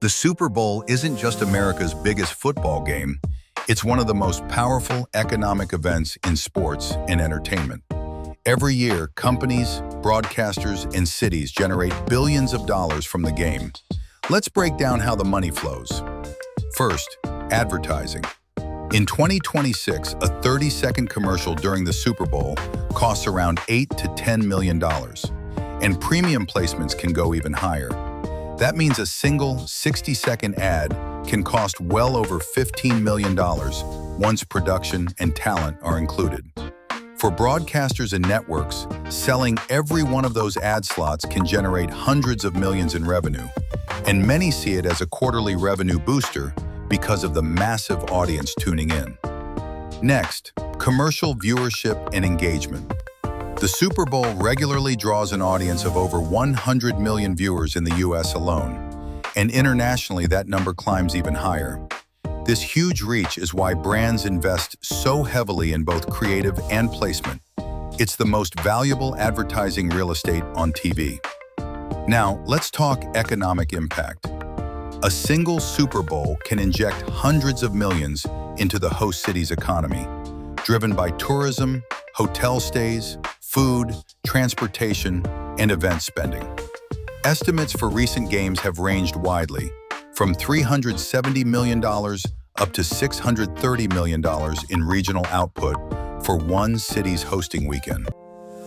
The Super Bowl isn't just America's biggest football game, it's one of the most powerful economic events in sports and entertainment. Every year, companies, broadcasters, and cities generate billions of dollars from the game. Let's break down how the money flows. First, advertising. In 2026, a 30-second commercial during the Super Bowl costs around $8 to $10 million, and premium placements can go even higher. That means a single 60-second ad can cost well over $15 million once production and talent are included. For broadcasters and networks, selling every one of those ad slots can generate hundreds of millions in revenue, and many see it as a quarterly revenue booster because of the massive audience tuning in. Next, commercial viewership and engagement. The Super Bowl regularly draws an audience of over 100 million viewers in the US alone, and internationally that number climbs even higher. This huge reach is why brands invest so heavily in both creative and placement. It's the most valuable advertising real estate on TV. Now, let's talk economic impact. A single Super Bowl can inject hundreds of millions into the host city's economy, driven by tourism, hotel stays, food, transportation, and event spending. Estimates for recent games have ranged widely, from $370 million up to $630 million in regional output for one city's hosting weekend.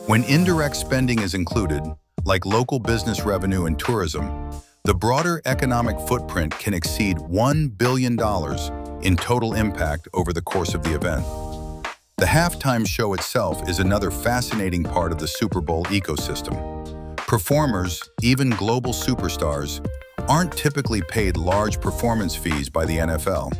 When indirect spending is included, like local business revenue and tourism, the broader economic footprint can exceed $1 billion in total impact over the course of the event. The halftime show itself is another fascinating part of the Super Bowl ecosystem. Performers, even global superstars, aren't typically paid large performance fees by the NFL.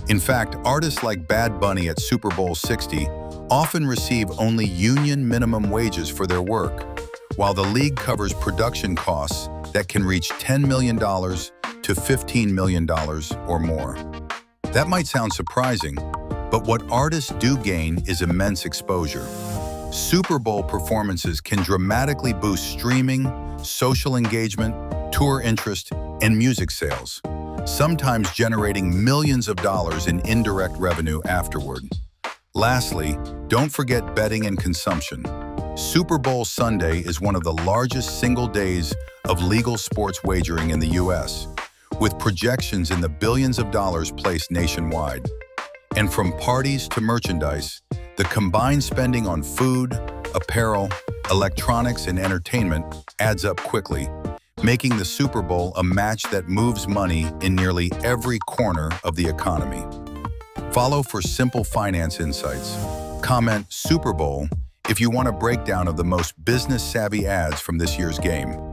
In fact, artists like Bad Bunny at Super Bowl 60 often receive only union minimum wages for their work, while the league covers production costs that can reach $10 million to $15 million or more. That might sound surprising, but what artists do gain is immense exposure. Super Bowl performances can dramatically boost streaming, social engagement, tour interest, and music sales, sometimes generating millions of dollars in indirect revenue afterward. Lastly, don't forget betting and consumption. Super Bowl Sunday is one of the largest single days of legal sports wagering in the US, with projections in the billions of dollars placed nationwide. And from parties to merchandise, the combined spending on food, apparel, electronics, and entertainment adds up quickly, making the Super Bowl a match that moves money in nearly every corner of the economy. Follow for simple finance insights. Comment Super Bowl if you want a breakdown of the most business-savvy ads from this year's game.